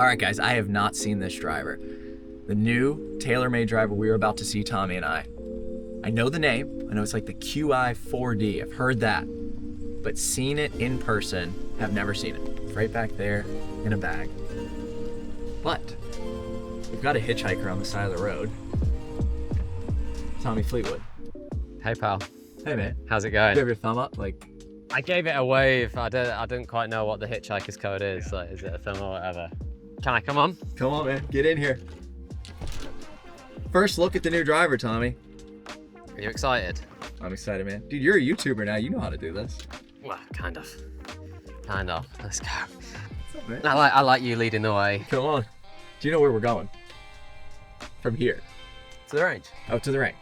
All right, guys, I have not seen this driver. The new TaylorMade driver we were about to see, Tommy and I. I know the name. I know it's like the Qi4D. I've heard that. But seen it in person, have never seen it. It's right back there in a bag. But we've got a hitchhiker on the side of the road. Tommy Fleetwood. Hey pal. Hey man. How's it going? Give your thumb up, like. I gave it a wave. I didn't quite know what the hitchhiker's code is. Like, is it a thumb or whatever? Can I come on? Come on, man. Get in here. First look at the new driver, Tommy. Are you excited? I'm excited, man. Dude, you're a YouTuber now. You know how to do this. Well, kind of. Let's go. What's up, man? I like you leading the way. Come on. Do you know where we're going? From here. To the range. Oh, to the range.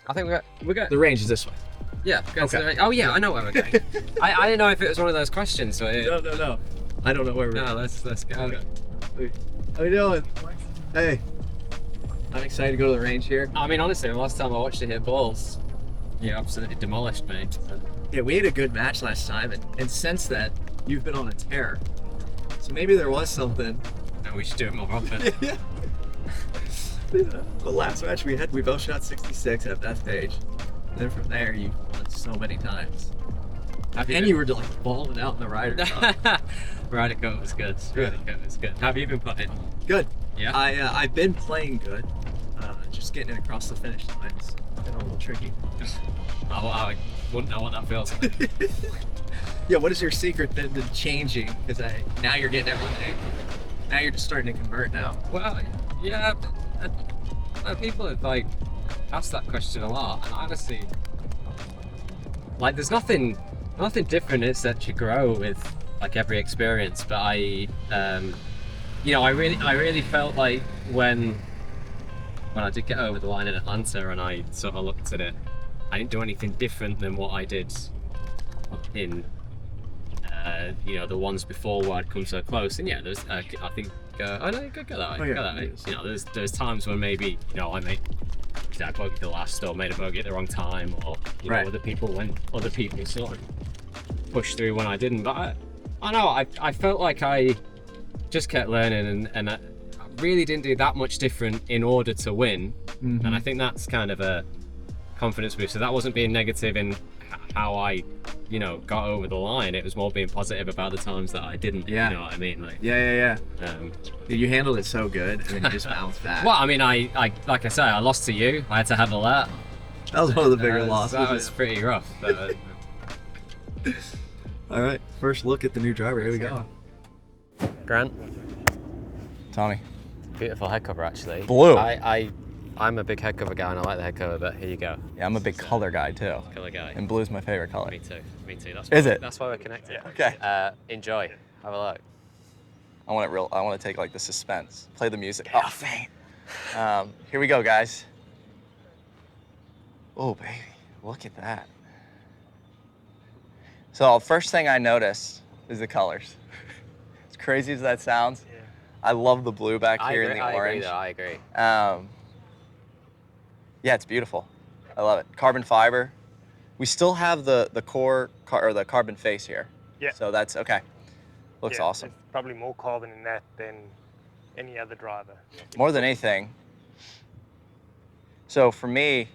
I think we're going. The range is this way. Yeah. Going to Okay. the range. Oh yeah, I know where we're going. I didn't know if it was one of those questions. So No. I don't know where we're going. No, let's go. Okay. How you doing? Hey. I'm excited to go to the range here. I mean, honestly, the last time I watched you hit balls, you absolutely demolished me. So. Yeah, we had a good match last time, and since then, you've been on a tear. So maybe there was something. No, we should do it more often. Yeah. The last match we had, we both shot 66 at that stage. Then from there, you won so many times. And you were like balling out in the Ryder Cup. Ryder Cup was good. Ryder Cup was good. How have you been playing? Good. Yeah. I've been playing good. Just getting it across the finish line has been a little tricky. I wouldn't know what that feels like. Yeah, what is your secret then to changing? Because now you're getting everything. Now you're just starting to convert now. Well, yeah, people have like asked that question a lot, and honestly, like, there's nothing different. It's that you grow with like every experience. But I really felt like when I did get over the line in Atlanta, and I sort of looked at it, I didn't do anything different than what I did in the ones before where I'd come so close. And yeah, there's I think I know you could get that. Oh, yeah. You know, there's times when maybe I bogeyed the last or made a bogey at the wrong time, or Right. other people sort of pushed through when I didn't. But I felt like I just kept learning, and I really didn't do that much different in order to win. Mm-hmm. And I think that's kind of a confidence boost. So that wasn't being negative in how I got over the line. It was more being positive about the times that I didn't. Yeah. You know what I mean? Like, Yeah. um, Dude, you handled it so good, and then you just bounced back. well, I mean, I like I say, I lost to you. I had to handle that. That was one of the bigger losses. That was pretty rough. All right, first look at the new driver. Here we go. Grant, Tommy. beautiful head cover actually. Blue. I'm a big head cover guy and I like the head cover, but here you go. Yeah, I'm a big color guy too. Color guy. And blue's my favorite color. Me too. Is it? That's why we're connected. Okay. Enjoy. Have a look. I want to take like the suspense. Play the music. Oh, faint. Here we go, guys. Oh, baby, look at that. So first thing I noticed is the colors. As crazy as that sounds, yeah. I love the blue back here and the orange. I agree. Yeah, it's beautiful. I love it. Carbon fiber. We still have the carbon face here. Yeah. So that's okay. Looks awesome. There's probably more carbon in that than any other driver. More than anything. So for me,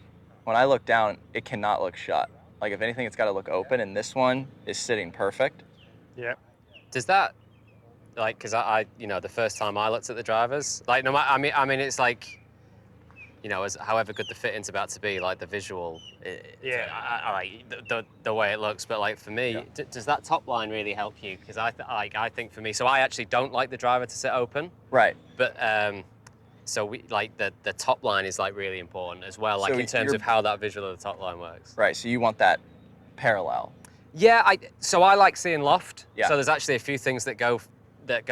when I look down, it cannot look shut. Like if anything, it's got to look open, and this one is sitting perfect. Yeah. Does that, like, because I the first time I looked at the drivers, like, no matter, I mean, it's like, as however good the fitting's about to be, like the visual, I like the way it looks. But like for me, does that top line really help you? Because I think for me, so I actually don't like the driver to sit open. Right. But so we like the top line is like really important as well, like So in terms of how that visual of the top line works. Right. So you want that parallel. Yeah. So I like seeing loft. Yeah. So there's actually a few things that go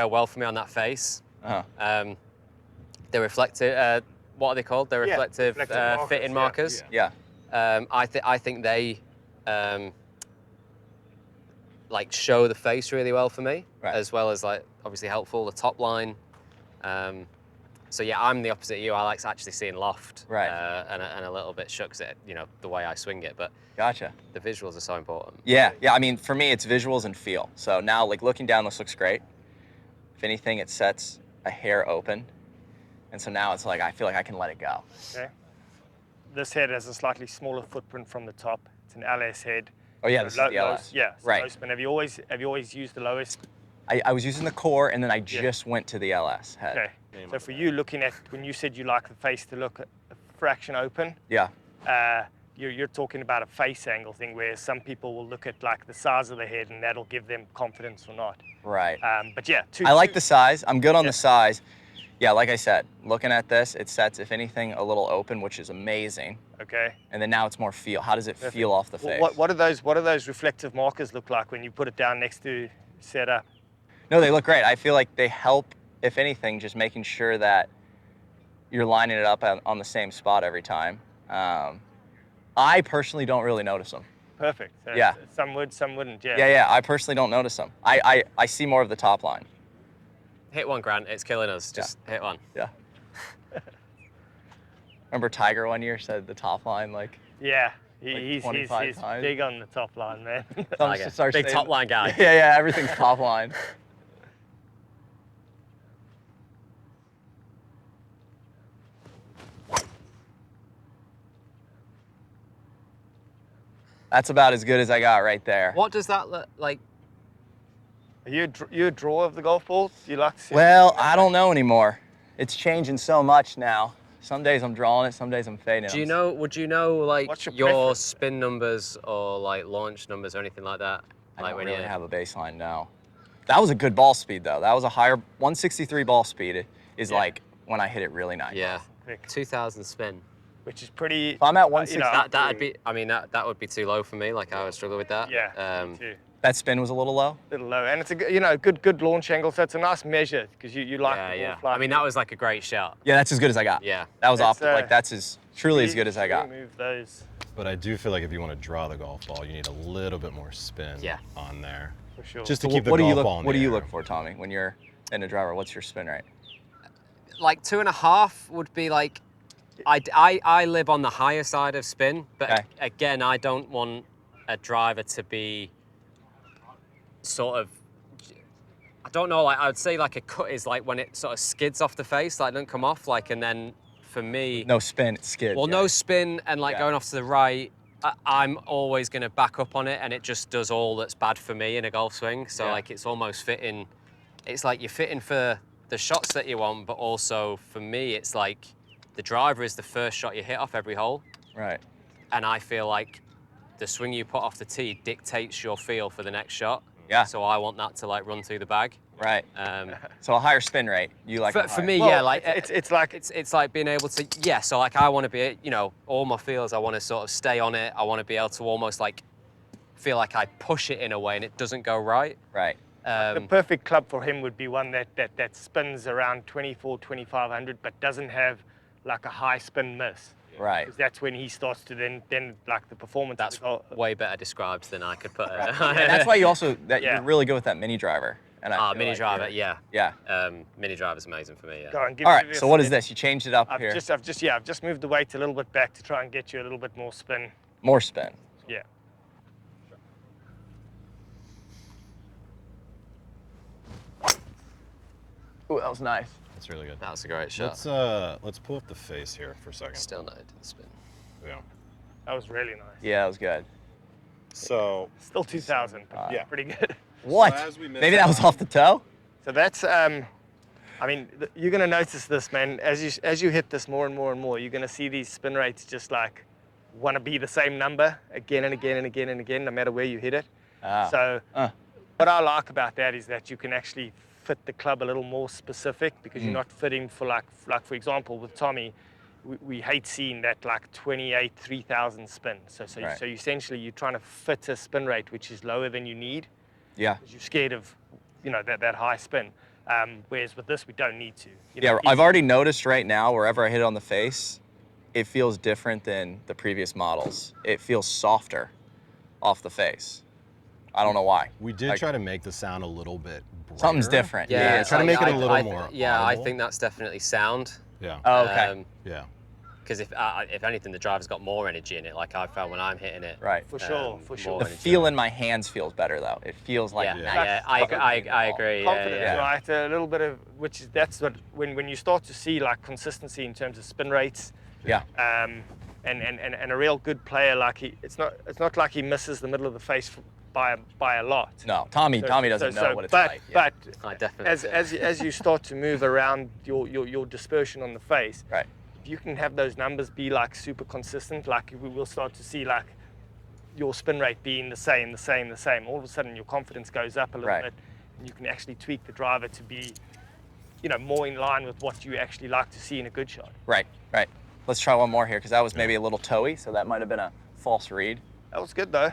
well for me on that face. Uh-huh. The reflective. What are they called? The reflective reflective fitting markers. Yeah. I think they like show the face really well for me, Right. as well as like obviously helpful the top line. So yeah, I'm the opposite of you. I like actually seeing loft, Right. And a little bit shook, the way I swing it. But Gotcha. the visuals are so important. Yeah. I mean, for me, it's visuals and feel. So now, like looking down, this looks great. If anything, it sets a hair open. And so now it's like, I feel like I can let it go. Okay. This head has a slightly smaller footprint from the top. It's an LS head. Oh yeah, this is the LS. Yeah, right. low spin. Have you always used the lowest? I was using the core, and then I just went to the LS head. Okay. So for you, looking at, when you said you like the face to look a fraction open, Yeah. you're talking about a face angle thing, where some people will look at like the size of the head, and that'll give them confidence or not. Right. But yeah, I like the size. I'm good on the size. Yeah, like I said, looking at this, it sets, if anything, a little open, which is amazing. Okay. And then now it's more feel. How does it feel off the face? What do those reflective markers look like when you put it down next to setup? No, they look great. I feel like they help, if anything, just making sure that you're lining it up on the same spot every time. I personally don't really notice them. Perfect. So Yeah. Some would, some wouldn't. Yeah. Yeah, I personally don't notice them. I see more of the top line. Hit one, Grant. It's killing us. Just hit one. Yeah. Remember Tiger one year said the top line, like... Yeah. Like He's 25 times. big on the top line, man. Big top line guy. Yeah, everything's top line. That's about as good as I got right there. What does that look like? Are you a drawer of the golf balls? Do you like to see? Well, I don't know anymore. It's changing so much now. Some days I'm drawing it, some days I'm fading. Do you know? Would you know like What's your your preference? spin numbers or like launch numbers or anything like that? I Like don't when really you have a baseline now. That was a good ball speed though. That was a higher 163 ball speed is like when I hit it really nice. yeah, Quick. 2000 spin. Which is pretty. If I'm at you 160, know, That'd be. I mean that would be too low for me. Like I would struggle with that. Yeah. Me too. that spin was a little low. Little low, and it's a good launch angle. So it's a nice measure because you like the ball Yeah. flying. I mean that was like a great shot. Yeah, that's as good as I got. Yeah. That was That's, like that's as truly as good as I got. Move those But I do feel like if you want to draw the golf ball, you need a little bit more spin on there. for sure. Just to So keep the what do you golf look ball in What the do you air. look for, Tommy, when you're in a driver? What's your spin rate? Like 2.5 would be like. I live on the higher side of spin, but Okay. again, I don't want a driver to be sort of. I don't know. Like I would say, like a cut is like when it sort of skids off the face, like it doesn't come off. Like and then for me, No spin, it's skid. well, no spin and like going off to the right. I'm always going to back up on it, and it just does all that's bad for me in a golf swing. So like it's almost fitting. It's like you're fitting for the shots that you want, but also for me, it's like the driver is the first shot you hit off every hole. Right. And I feel like the swing you put off the tee dictates your feel for the next shot. Yeah. So I want that to like run through the bag. Right. Um, So a higher spin rate. You like for, a for higher- me, Well, yeah, like it's like it's like being able to So like I want to be, all my feels. I want to sort of stay on it. I want to be able to almost like feel like I push it in a way and it doesn't go right. Right. the perfect club for him would be one that spins around 24,000-2,500, but doesn't have like a high spin miss. Right. Because that's when he starts to then like the performance. That's of the golf- way better described than I could put it. And that's why you also Yeah. you're really good with that mini driver. And I feel Mini like driver, you're- yeah. Yeah. Mini driver's amazing for me, yeah. Go on, give All me right. a So what is spin. this? You changed it up here. I've just moved the weight a little bit back to try and get you a little bit more spin. More spin. Yeah. Ooh, that was nice. That's really good. That was a great shot. Let's pull up the face here for a second. Still no, it didn't spin. Yeah. That was really nice. Yeah, that was good. So Still 2,000. But yeah. Pretty good. What? as we missed Maybe that was off the toe. So that's, I mean, you're going to notice this, man. As you hit this more and more and more, you're going to see these spin rates just like want to be the same number again and again and again and again, no matter where you hit it. So what I like about that is that you can actually fit the club a little more specific because you're not fitting for like for example, with Tommy, we hate seeing that like 28, 3,000 spin. So essentially you're trying to fit a spin rate which is lower than you need. Yeah. Because you're scared of, that high spin. Whereas with this, we don't need to. Yeah, I've already noticed right now, wherever I hit it on the face, it feels different than the previous models. It feels softer off the face. I don't know why. We did try to make the sound a little bit brighter. Something's different. Yeah, it's try to like- make it a little more Yeah, I audible. think that's definitely sound. Yeah. Oh, okay. Yeah. because if anything, the driver's got more energy in it. Like I found when I'm hitting it. Right. For sure, for sure. The feel in my hands feels better though. It feels like nice. Yeah, I agree. Confidence, Yeah. right? A little bit of that's what when you start to see like consistency in terms of spin rates. Yeah. And a real good player, like it's not like he misses the middle of the face by a lot. No, Tommy doesn't know what it's like. But I definitely as you start to move around your dispersion on the face, right. if you can have those numbers be like super consistent, like we will start to see like your spin rate being the same. All of a sudden your confidence goes up a little bit, and you can actually tweak the driver to be, more in line with what you actually like to see in a good shot. Right. Let's try one more here because that was maybe a little toey, so that might have been a false read. That was good though.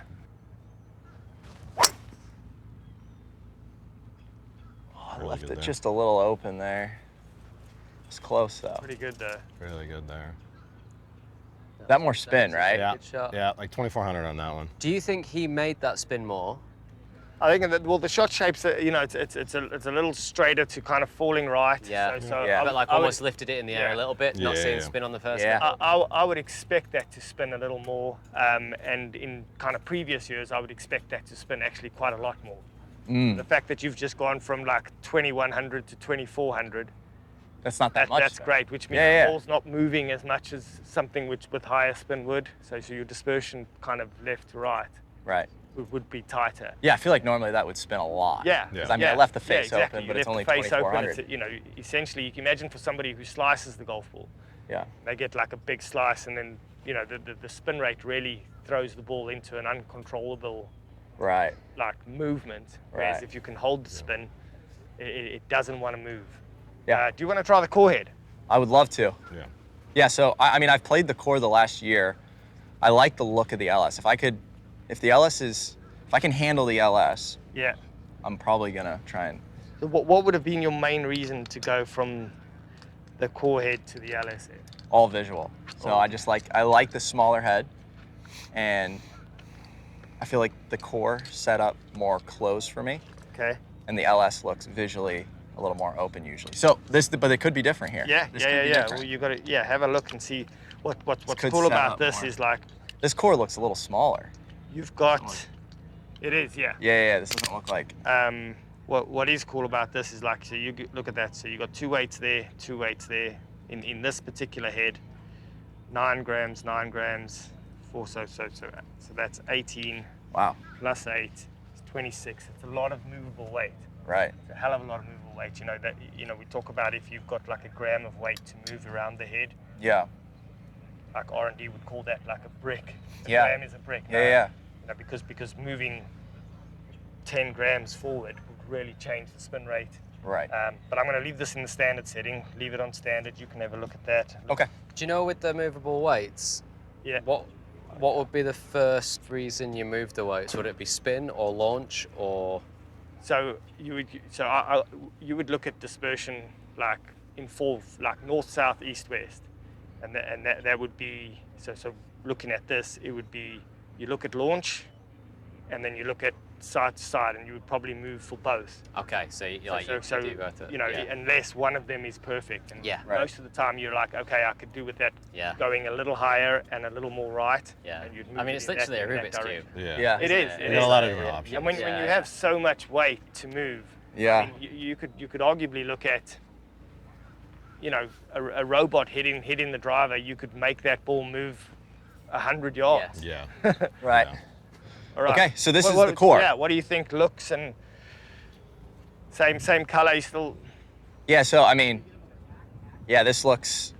I left it just a little open there. It's close though. Pretty good though. Really good there. That more spin, right? Yeah, good shot. yeah, like 2,400 on that one. Do you think he made that spin more? I think that the shot shapes, it's a little straighter to kind of falling right. Yeah. So Yeah. But like almost lifted it in the air Yeah. a little bit, not Yeah, seeing yeah. spin on the first Yeah. step. I would expect that to spin a little more, and in kind of previous years, I would expect that to spin actually quite a lot more. The fact that you've just gone from like 2,100 to 2,400, That's not that much. that's great, which means Yeah. the ball's not moving as much as something with higher spin would. So your dispersion kind of left to right Right. would be tighter. Yeah, I feel like normally that would spin a lot. Yeah. 'Cause, I mean, I left the face exactly. open, but You it's left only the face open. 2,400. It's, essentially, you can imagine for somebody who slices the golf ball, Yeah. they get like a big slice, and then the spin rate really throws the ball into an uncontrollable Right. like movement. Whereas Right. if you can hold the spin, it doesn't want to move. Yeah. Do you want to try the core head? I would love to. Yeah. Yeah, so I mean, I've played the core the last year. I like the look of the LS. If I can handle the LS, Yeah. I'm probably gonna try and. So what would have been your main reason to go from the core head to the LS head? All visual. So I like the smaller head, and I feel like the core set up more closed for me, Okay. and the LS looks visually a little more open usually. So but it could be different here. Yeah. This could be different. Well, you got to have a look and see what's could cool set about up this more. is like This core looks a little smaller. you've got. It is, yeah. Yeah. This doesn't look like. What is cool about this is like, so look at that. So you got 2 weights there, 2 weights there. In this particular head, 9 grams, 9 grams, 4. So that's 18 Wow. plus 8 is 26. It's a lot of movable weight. Right. It's a hell of a lot of movable weight. We talk about if you've got like a gram of weight to move around the head, Yeah. like R&D would call that like a brick. A Yeah. gram is a brick. Yeah. Because moving 10 grams forward would really change the spin rate. Right. But I'm going to leave this in the standard setting. Leave it on standard. You can have a look at that. Okay. Do you know with the movable weights, Yeah. what would be the first reason you move the weights? Would it be spin or launch or? So you would look at dispersion like in 4, like north, south, east, west, and that would be so looking at this, it would be you look at launch, and then you look at side to side, and you would probably move for both. Okay, so you do both. Unless one of them is perfect. And Yeah. Right. most of the time you're like, okay, I could do with that Yeah. going a little higher and a little more right. Yeah. And you'd move I mean, it it's in that- literally a in that Rubik's direction. cube. Yeah. Yeah. It is. Isn't It You got is. a lot of different options. And when you Yeah. have so much weight to move, Yeah. I mean, you could arguably look at, a robot hitting the driver. You could make that ball move 100 yards. Yes. Yeah. Right. Yeah. All right. Okay, so this is the core. Yeah. What do you think looks and same color? You still. Yeah, so I mean, this looks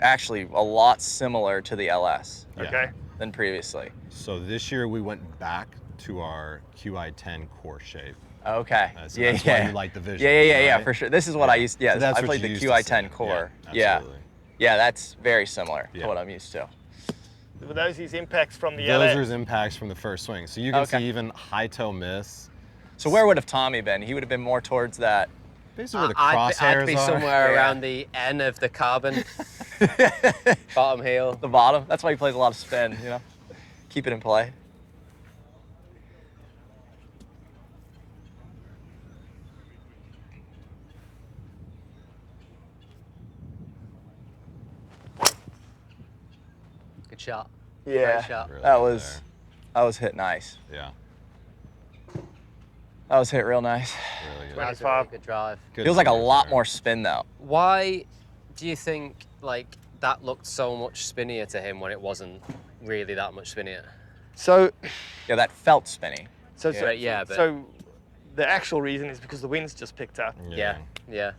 actually a lot similar to the LS Yeah. Okay. than previously. So this year we went back to our QI10 core shape. Okay. So that's why you like the visual. Yeah, right? for sure. This is what I used. Yeah, So that's I what played you the used to QI10 see. core. Yeah, Yeah, absolutely. that's very similar Yeah. to what I'm used to. Were those his impacts from the Those LS? are impacts from the first swing. So you can Okay. see even high toe miss. So where would have Tommy been? He would have been more towards that. Basically where the I'd crosshairs be are. somewhere Yeah. around the N of the carbon, bottom heel. The bottom. That's why he plays a lot of spin. Keep it in play. Good shot. Yeah, Great shot. Really that was hit nice. Yeah. That was hit real nice. Really good. That was a really good drive. Good Feels like a numbers lot there. more spin though. Why do you think like that looked so much spinnier to him when it wasn't really that much spinnier? So, Yeah, that felt spinny. so the actual reason is because the wind's just picked up. Yeah.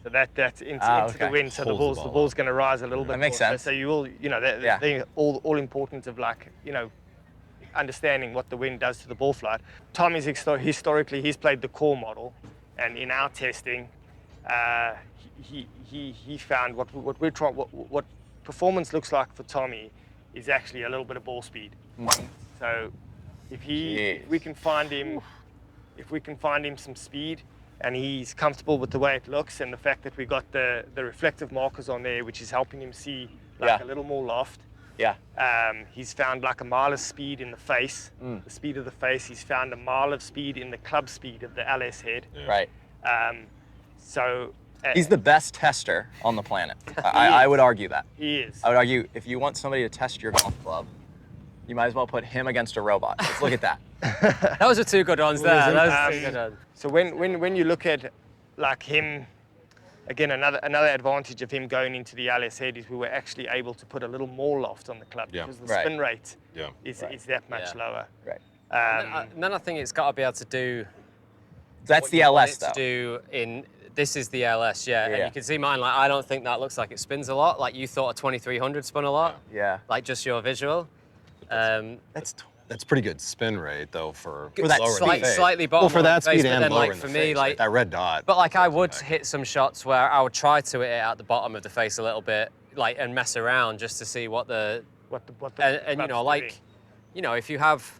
So that's into okay. the wind. So Holds the ball's going to rise a little bit. That makes more. sense. So you will, you know, they're all important of like, you know, understanding what the wind does to the ball flight. Tommy's historically he's played the core model, and in our testing, he found what performance looks like for Tommy is actually a little bit of ball speed. So if we can find him, if we can find him some speed, and he's comfortable with the way it looks, and the fact that we got the reflective markers on there, which is helping him see like a little more loft. Yeah. He's found like a mile of speed in the face, the speed of the face. He's found a mile of speed in the club speed of the LS head. Right. So He's the best tester on the planet. I would argue that. he is. I would argue if you want somebody to test your golf club, you might as well put him against a robot. Let's look at that. Those are two good ones there. Those are two good ones. So when you look at like him, again, another advantage of him going into the LS head is we were actually able to put a little more loft on the club because the spin rate is that much lower. Right. And then I think it's got to be able to do. That's what the you want LS it though. to do in this is the LS, and you can see mine. Like I don't think that looks like it spins a lot. Like you thought a 2300 spun a lot. Yeah. Like just your visual. That's pretty good spin rate though for that lower speed. face. Slightly bottom. Well, for that face, speed but and then, lower like in for the me, face, like that red dot. But like I would hit some shots where I would try to hit it at the bottom of the face a little bit, like and mess around just to see what the and you know, like, you know, if you have,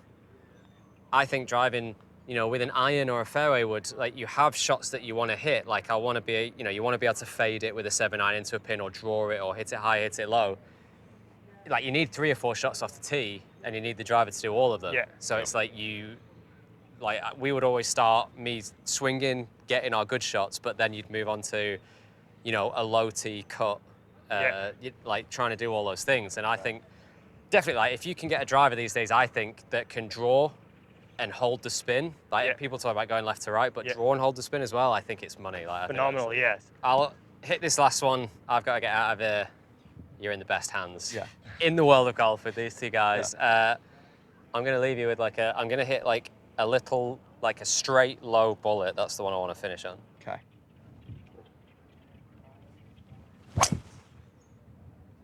I think driving, you know, with an iron or a fairway wood, like you have shots that you want to hit. Like I want to be, you know, you want to be able to fade it with a 7-iron into a pin or draw it or hit it high, hit it low. Like you need 3 or 4 shots off the tee, and you need the driver to do all of them. Yeah. So it's like like we would always start me swinging, getting our good shots, but then you'd move on to, you know, a low tee cut, like trying to do all those things. And I think definitely, like if you can get a driver these days, I think that can draw and hold the spin. Like people talk about going left to right, but draw and hold the spin as well. I think it's money. Like phenomenal. Yes. I'll hit this last one. I've got to get out of here. You're in the best hands. Yeah. In the world of golf with these two guys. I'm going to leave you with like I'm going to hit like a little, like a straight low bullet. That's the one I want to finish on. Okay.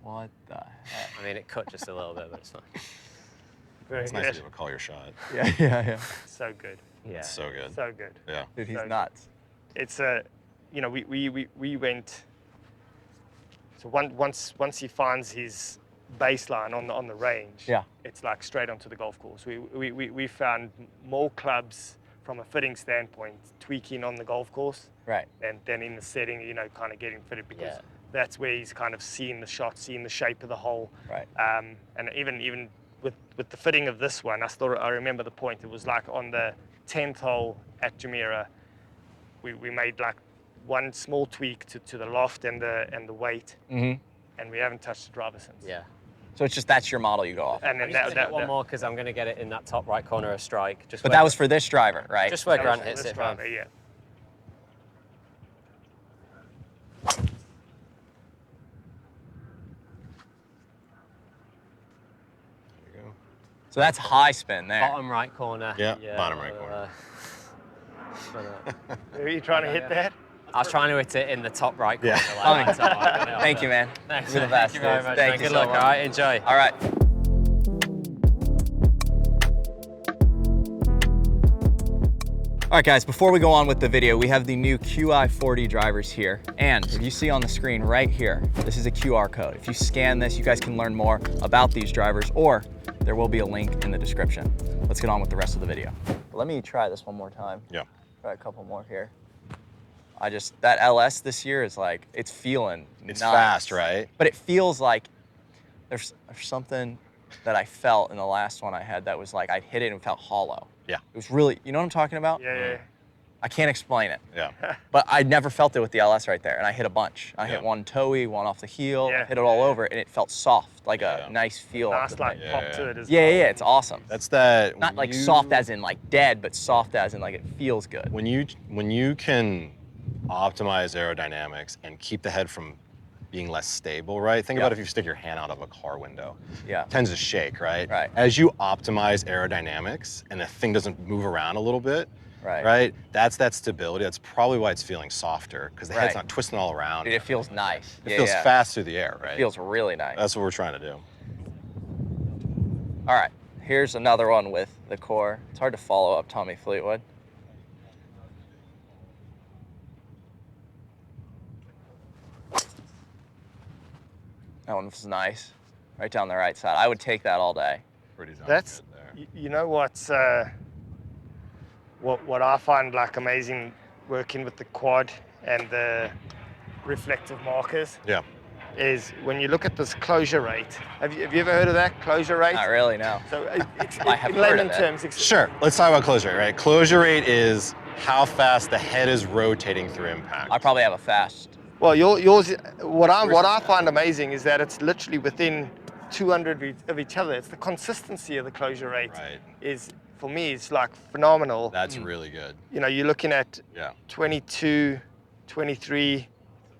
What the heck? I mean, it cut just a little bit, but it's fine. Very It's good. nice to be able to call your shot. Yeah. So good. Yeah. It's so good. So good. Yeah. Dude, he's So- nuts. It's you know, we went. So once he finds his baseline on the range, it's like straight onto the golf course. We found more clubs from a fitting standpoint tweaking on the golf course, Right. and then in the setting, you know, kind of getting fitted because that's where he's kind of seeing the shot, seeing the shape of the hole. Right. And even with the fitting of this one, I remember the point. It was like on the 10th hole at Jumeirah, we made like one small tweak to the loft and the weight, and we haven't touched the driver since. Yeah. So it's just that's your model you go off. And then I'm just gonna hit one more because I'm going to get it in that top right corner of strike. Just But where- that was for this driver, right? just where that Grant was hits this it from. driver, yeah. There you go. So that's high spin there. Bottom right corner. Yeah, bottom right corner. Are you trying to hit that? I was trying to hit it in the top right corner. Yeah. Like that, so I got it off Thank you, there. man. Thanks, You're the man. best. Thank you very much. Thank man. you Good so luck. much. All right, enjoy. All right. All right, guys, before we go on with the video, we have the new Qi4D drivers here. And if you see on the screen right here, this is a QR code. If you scan this, you guys can learn more about these drivers, or there will be a link in the description. Let's get on with the rest of the video. Let me try this one more time. Yeah. Try a couple more here. That LS this year is like, it's feeling It's nice. fast, right? But it feels like there's something that I felt in the last one I had that was like, I'd hit it and it felt hollow. Yeah. It was really, you know what I'm talking about? Yeah. I can't explain it. Yeah. But I never felt it with the LS right there, and I hit a bunch. I hit one toey, one off the heel, Yeah. hit it all over, and it felt soft, like a nice feel. Nice like pop to it as yeah, well. yeah, it's awesome. That's that. Not like soft as in like dead, but soft as in like it feels good. When you can optimize aerodynamics and keep the head from being less stable, right? Think about if you stick your hand out of a car window. Yeah. It tends to shake, right? Right. As you optimize aerodynamics and the thing doesn't move around a little bit, Right. That's that stability. That's probably why it's feeling softer, because the head's not twisting all around. Dude, it feels nice. It feels fast through the air, right? It feels really nice. That's what we're trying to do. All right, here's another one with the core. It's hard to follow up Tommy Fleetwood. That one was nice, right down the right side. I would take that all day. Pretty darn That's, good there. you know what's, what I find like amazing working with the quad and the reflective markers Yeah. is when you look at this closure rate. Have you ever heard of that, closure rate? Not really, no. So I have in heard layman of it. terms, Sure, let's talk about closure rate, right? Closure rate is how fast the head is rotating through impact. I probably have a fast. well, yours, what I find amazing is that it's literally within 200 of each other. It's the consistency of the closure rate is, for me, it's like phenomenal. That's really good. You know, you're looking at 22, 23,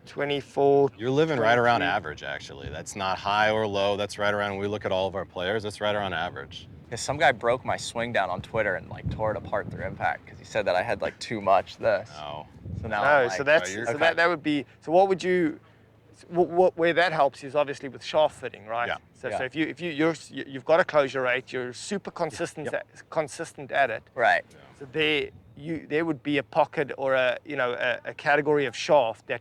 24. You're living right around average, actually. That's not high or low. That's right around, when we look at all of our players, that's right around average. Because some guy broke my swing down on Twitter and like tore it apart through impact because he said that I had like too much this. Oh. So now No, I'm so like, that's okay. that would be. So what would you? Where that helps is obviously with shaft fitting, right? Yeah. So, Yeah. so if you've got a closure rate, you're super consistent consistent at it. right. So there would be a pocket or a category of shaft that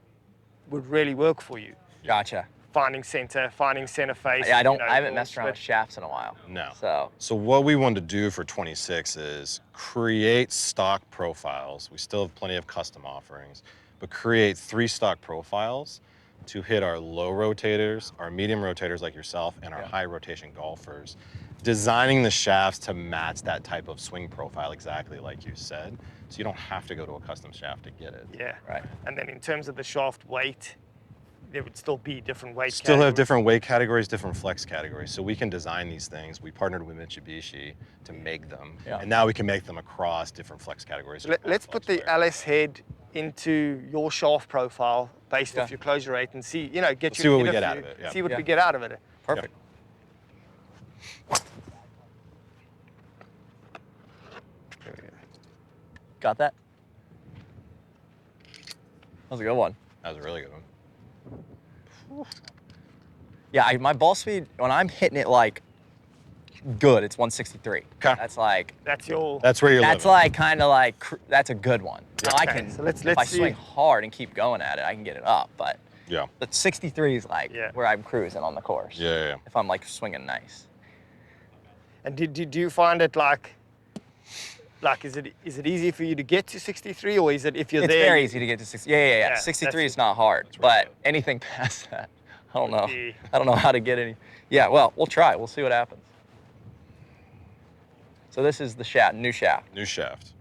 would really work for you. Gotcha. Finding center face. Yeah, I haven't messed around with shafts in a while. No. So what we want to do for 26 is create stock profiles. We still have plenty of custom offerings, but create 3 stock profiles to hit our low rotators, our medium rotators like yourself, and our high rotation golfers. Designing the shafts to match that type of swing profile exactly like you said, so you don't have to go to a custom shaft to get it. Yeah. Right. And then in terms of the shaft weight, there would still be different weight Still have categories. different weight categories, different flex categories. So we can design these things. We partnered with Mitsubishi to make them. Yeah. And now we can make them across different flex categories. Let's put the LS head into your shaft profile based off your closure rate and see, See what we get out of it. Yeah. See what we get out of it. perfect. There we go. Got that? That was a good one. That was a really good one. Yeah, my ball speed, when I'm hitting it like good, it's 163. Okay. That's like, That's your. That's where you're that's living. like kind of like, that's a good one. Now I Okay, can, so let's if I see. swing hard and keep going at it, I can get it up, but Yeah. 63 is like where I'm cruising on the course. Yeah. If I'm like swinging nice. And do you find it like is it easy for you to get to 63, or is it if you're It's there? very easy to get to 60. Yeah. Yeah, 63 is not hard, but anything past that, I don't know. be- I don't know how to get any. Yeah, well, we'll try. We'll see what happens. So this is the shaft, new shaft. New shaft.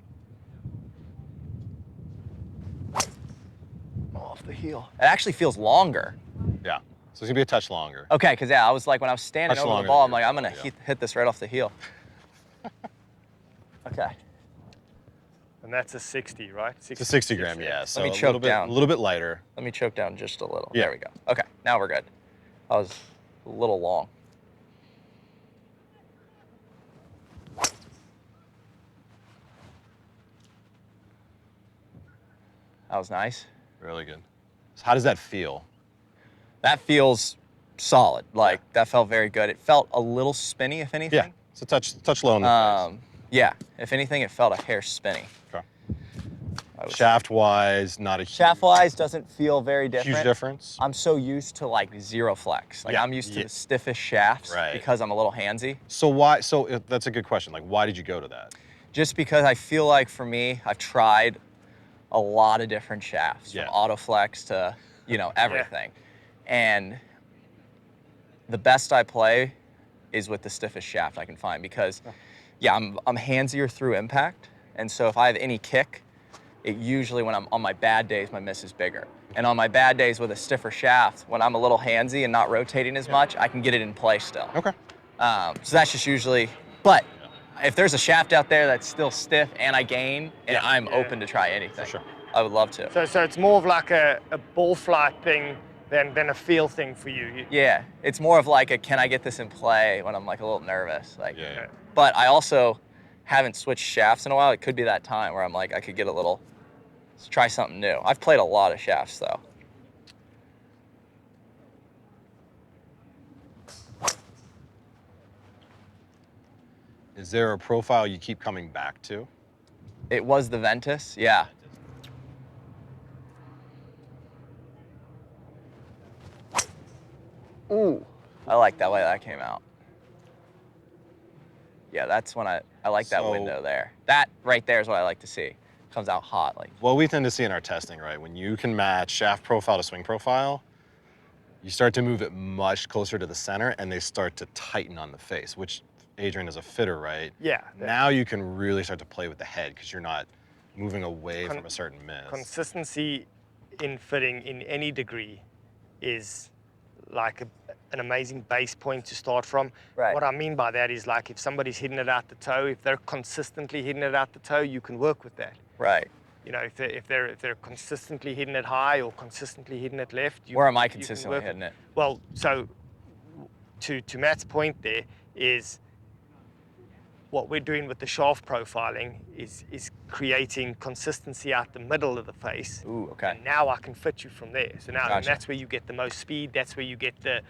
Off the heel. It actually feels longer. Yeah. So it's gonna be a touch longer. Okay, because I was like, when I was standing Touch over the longer ball, than I'm like, I'm yours, gonna yeah. hit this right off the heel. Okay. And that's a 60, right? It's a 60 gram, yeah. So me a choke little bit, down. a little bit lighter. Let me choke down just a little. Yeah. There we go. Okay, now we're good. I was a little long. That was nice. Really good. So how does that feel? That feels solid. Like, that felt very good. It felt a little spinny, if anything. Yeah. It's a touch low in the face. Yeah, if anything, it felt a hair spinny. Okay. Shaft-wise, not a Shaft-wise doesn't feel very different. huge difference. I'm so used to like zero flex. Like Yeah, I'm used to yeah. the stiffest shafts Right. because I'm a little handsy. So why? So that's a good question. Like, why did you go to that? Just because I feel like for me, I've tried a lot of different shafts Yeah. from autoflex to, everything. And the best I play is with the stiffest shaft I can find because, I'm handsier through impact. And so if I have any kick, it usually, when I'm on my bad days, my miss is bigger. And on my bad days with a stiffer shaft, when I'm a little handsy and not rotating as much, I can get it in play still. Okay. So that's just usually, but if there's a shaft out there that's still stiff and I gain, and I'm open to try anything. For sure. I would love to. So it's more of like a ball flight thing than a feel thing for you. Yeah, it's more of like a, can I get this in play when I'm like a little nervous. Like, Yeah. But I also haven't switched shafts in a while. It could be that time where I'm like, I could get a little, let's try something new. I've played a lot of shafts though. Is there a profile you keep coming back to? It was the Ventus, yeah. Ooh, I like that way that came out. Yeah, that's when I like that window there. That right there is what I like to see. Comes out hot. Like. What we tend to see in our testing, right, when you can match shaft profile to swing profile, you start to move it much closer to the center and they start to tighten on the face, which Adrian is a fitter, right? Yeah. Now you can really start to play with the head because you're not moving away from a certain miss. Consistency in fitting in any degree is like an amazing base point to start from. Right. What I mean by that is like if somebody's hitting it out the toe, if they're consistently hitting it out the toe, you can work with that. Right. You know, if they're consistently hitting it high or consistently hitting it left. Where am I consistently hitting it? Well, so to Matt's point there is what we're doing with the shaft profiling is creating consistency out the middle of the face. Ooh, okay. And now I can fit you from there. So now Gotcha. that's where you get the most speed. That's where you get the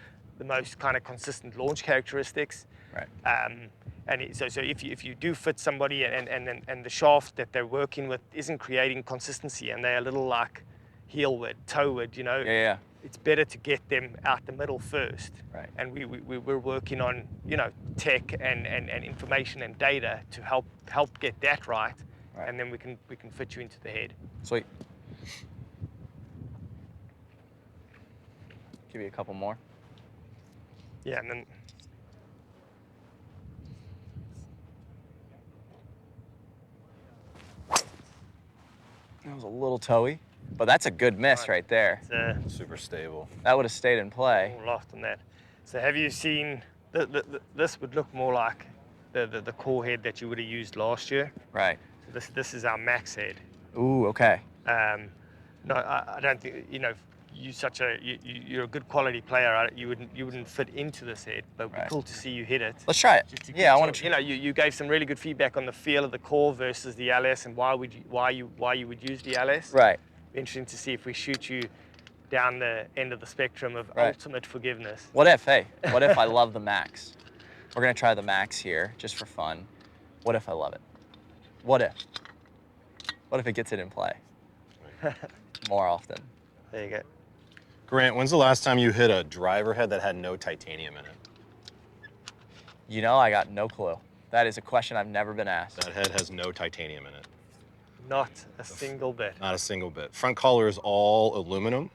most kind of consistent launch characteristics. Right. So if you do fit somebody and the shaft that they're working with isn't creating consistency and they're a little like heelward, toeward, you know. Yeah. It's better to get them out the middle first. Right. And we're working on, you know, tech and information and data to help get that right. And then we can fit you into the head. Sweet. Give you a couple more. Yeah, and then that was a little toey, but that's a good miss right there. it's Super stable. That would have stayed in play. all lost on that. So have you seen, this would look more like the core head that you would have used last year. Right. So this is our max head. Ooh, okay. No, I don't think, you know, you're a good quality player. You wouldn't fit into this head, but it'd be cool to see you hit it. Let's try it. Yeah, I want to. You know, you gave some really good feedback on the feel of the core versus the LS and why you would use the LS. Right. Be interesting to see if we shoot you down the end of the spectrum of ultimate forgiveness. What if, hey, what if I love the max? We're gonna try the max here just for fun. What if I love it? What if? What if it gets it in play more often? There you go. Grant, when's the last time you hit a driver head that had no titanium in it? You know, I got no clue. That is a question I've never been asked. That head has no titanium in it. Not a single bit. Not a single bit. Front collar is all aluminum.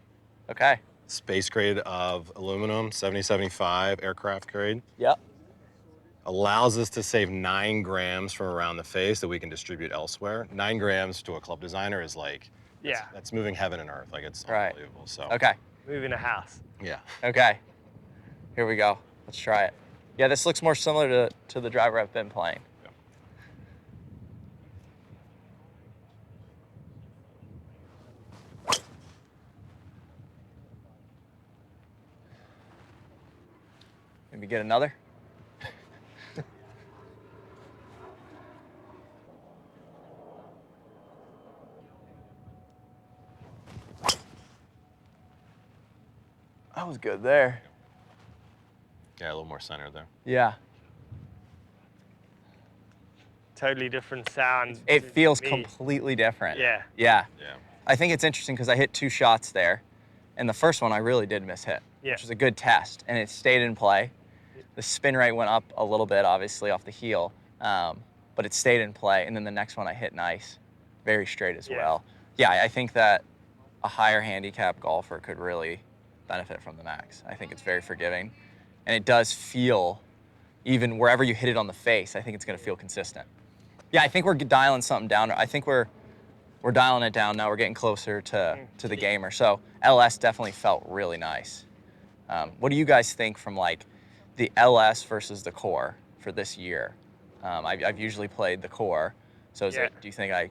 Okay. Space grade of aluminum, 7075 aircraft grade. Yep. Allows us to save 9 grams from around the face that we can distribute elsewhere. 9 grams to a club designer is like, that's moving heaven and earth. Like, it's unbelievable. So. Okay. Moving a house. Yeah. Okay. Here we go. Let's try it. Yeah, this looks more similar to the driver I've been playing. Maybe get another? That was good there. Yeah, a little more center there. Yeah. Totally different sound. It feels me. completely different. Yeah. Yeah. Yeah. I think it's interesting because I hit 2 shots there, and the first one I really did miss hit, which was a good test, and it stayed in play. The spin rate went up a little bit, obviously, off the heel, but it stayed in play, and then the next one I hit nice, very straight as well. Yeah, I think that a higher handicap golfer could really benefit from the max. I think it's very forgiving, and it does feel, even wherever you hit it on the face, I think it's going to feel consistent. Yeah, I think we're dialing something down. I think we're we're dialing it down now. We're getting closer to the gamer. So LS definitely felt really nice. What do you guys think from like the LS versus the core for this year? I've usually played the core. So do you think I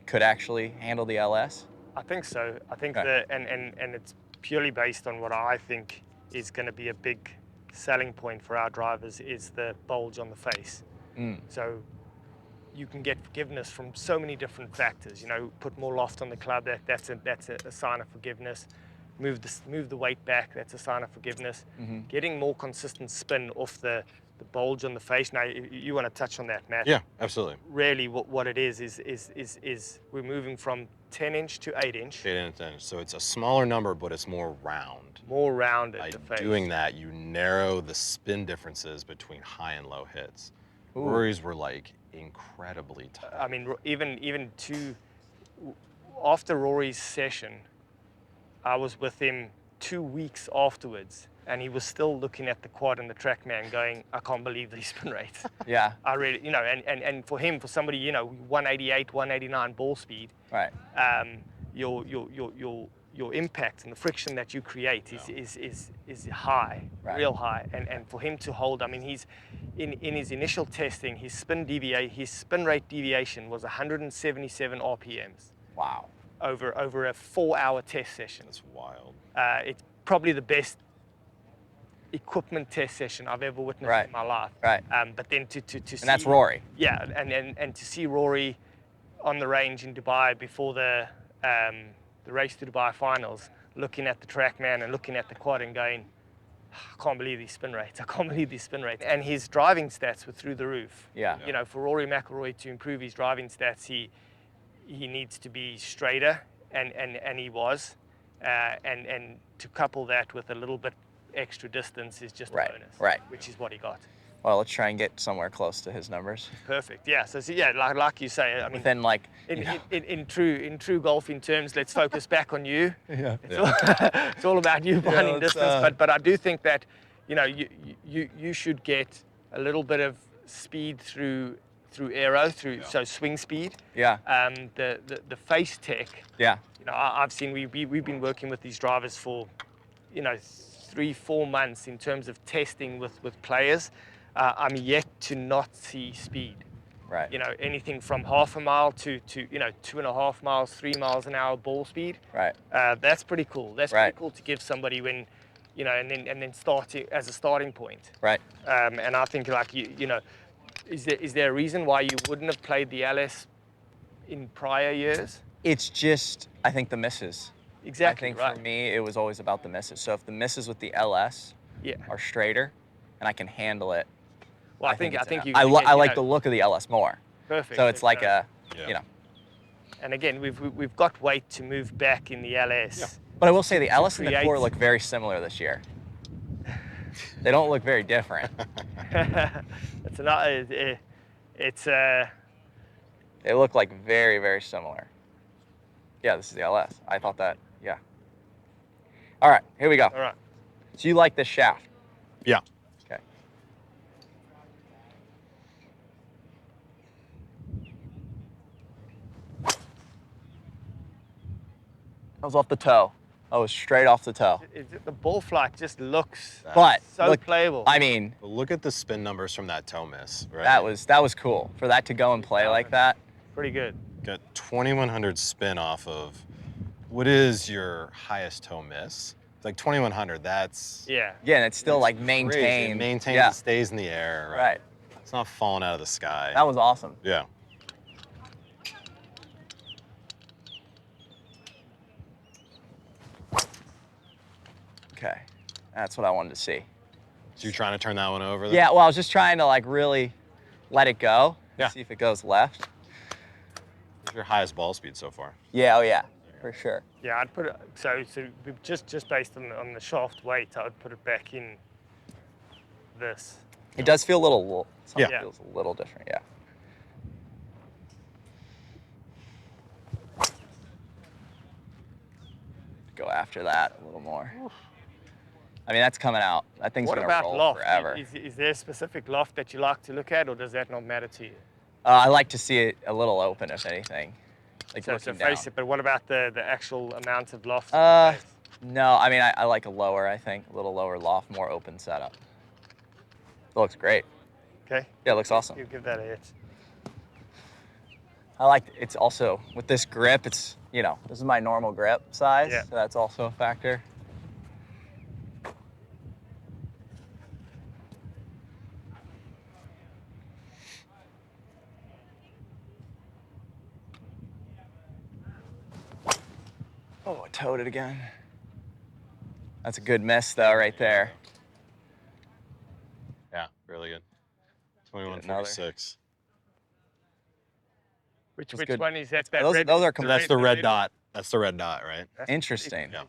could actually handle the LS? I think so. I think Okay. and it's purely based on what I think is going to be a big selling point for our drivers is the bulge on the face. So you can get forgiveness from so many different factors. You know, put more loft on the club. That's a sign of forgiveness. Move the weight back. That's a sign of forgiveness. Getting more consistent spin off the bulge on the face. Now, you want to touch on that, Matt? Yeah, absolutely. Really, what it is we're moving from 10-inch to 8-inch. 8-inch. So it's a smaller number, but it's more round. More rounded. By the face. doing that, you narrow the spin differences between high and low hits. Ooh. Rory's were like incredibly tight. I mean, even after Rory's session, I was with him 2 weeks afterwards, and he was still looking at the quad and the TrackMan going, I can't believe these spin rates. Yeah. I really, you know, and for him, for somebody, you know, 188, 189 ball speed, Right. your impact and the friction that you create is high, Right. real high. And for him to hold, I mean, he's in his initial testing, his spin rate deviation was 177 RPMs. Wow. Over a 4-hour test session. That's wild. It's probably the best equipment test session I've ever witnessed in my life. Right. But then to see, And that's Rory. Yeah, and to see Rory on the range in Dubai before the race to Dubai finals, looking at the TrackMan and looking at the quad and going, I can't believe these spin rates. I can't believe these spin rates. And his driving stats were through the roof. Yeah. You know, for Rory McIlroy to improve his driving stats, he needs to be straighter, and he was. And to couple that with a little bit extra distance is just a bonus. Right. Which is what he got. Well, let's try and get somewhere close to his numbers. Perfect. Yeah. So yeah, like you say, I mean, Within like, in true golfing terms, let's focus back on you. Yeah. It's all about you finding distance. But I do think that, you know, you should get a little bit of speed through aero, so swing speed. Yeah. The face tech. Yeah. You know, I've seen we've been working with these drivers for, you know, 3-4 months in terms of testing with players. I'm yet to not see speed. Right. You know, anything from half a mile to 2.5 miles, 3 miles an hour ball speed. Right. That's pretty cool. That's pretty cool to give somebody when, you know, and then start it as a starting point. Right. And I think, like, you know, is there a reason why you wouldn't have played the LS in prior years? It's just, I think the misses. Exactly. I think for me, it was always about the misses. So if the misses with the LS are straighter and I can handle it, well, I think you. I like the look of the LS more. Perfect. So it's like you know. And again, we've got weight to move back in the LS. Yeah. But I will say the LS and the core look very similar this year. They don't look very different. They look like very, very similar. Yeah, this is the LS. I thought that, yeah. All right, here we go. All right. So you like this shaft? Yeah. Okay. I was off the toe. I was straight off the toe. The ball flight just looks so playable. I mean, Look at the spin numbers from that toe miss, right? that was cool. For that to go and play like that. Pretty good. Got 2,100 spin off of what is your highest toe miss? It's like 2,100. That's Yeah. Yeah, and it's still like crazy. maintained. It maintains. Yeah. It stays in the air. Right. Right. It's not falling out of the sky. That was awesome. Yeah. Okay, that's what I wanted to see. So you're trying to turn that one over? Then? Yeah, well, I was just trying to like really let it go. Yeah. See if it goes left. What's your highest ball speed so far? Yeah, oh yeah, for sure. Yeah, I'd put it, so just based on the shaft weight, I would put it back in this. It does feel a little, something Yeah. feels a little different, yeah. Go after that a little more. I mean, that's coming out. That thing's What gonna about roll loft? forever. Is there a specific loft that you like to look at, or does that not matter to you? I like to see it a little open, if anything. like So looking face down. it, but what about the actual amount of loft? No, I mean, I like a lower, I think. A little lower loft, more open setup. It looks great. Okay. Yeah, it looks awesome. You give that a hit. I like, it's also, with this grip, it's, you know, this is my normal grip size. Yeah. So that's also a factor. Oh, I towed it again. That's a good miss though, right there. Yeah, really good. another. 2146. Which good. one is that? Those are So complete. that's the red dot. That's the red dot, right? Interesting. Yeah.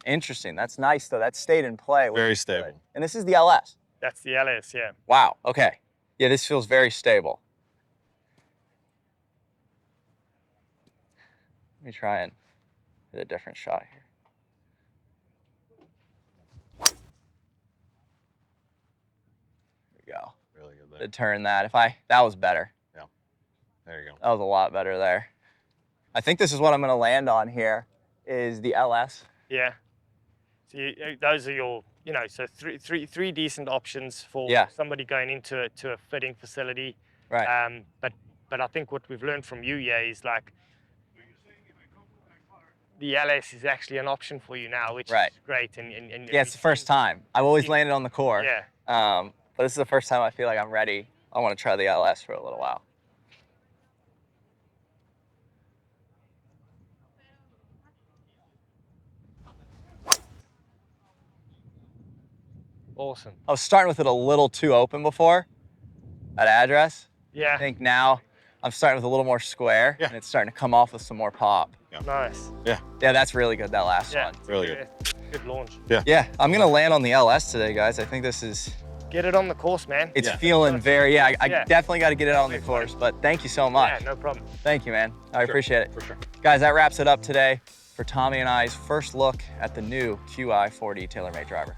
Interesting. That's nice though. That stayed in play. which Very is good. stable. And this is the LS. That's the LS, yeah. Wow. Okay. Yeah, this feels very stable. Let me try and hit a different shot here. There we go. Really good there. To turn that. That was better. Yeah. There you go. That was a lot better there. I think this is what I'm going to land on here is the LS. Yeah. So those are your, you know, so three decent options for somebody going into a fitting facility. Right. But I think what we've learned from you, is like the LS is actually an option for you now, which is great. And yeah, it's the first time. I've always landed on the core. Yeah. But this is the first time I feel like I'm ready. I want to try the LS for a little while. Awesome. I was starting with it a little too open before at address. Yeah. I think now I'm starting with a little more square and it's starting to come off with some more pop. Yeah. Nice. Yeah. Yeah, that's really good, that last one. Really good. Good launch. Yeah. Yeah, I'm going to land on the LS today, guys. I think this is... Get it on the course, man. It's feeling very, I definitely got to get it on the course, but thank you so much. Yeah, no problem. Thank you, man. I appreciate it. For sure. Guys, that wraps it up today for Tommy and I's first look at the new Qi4D TaylorMade driver.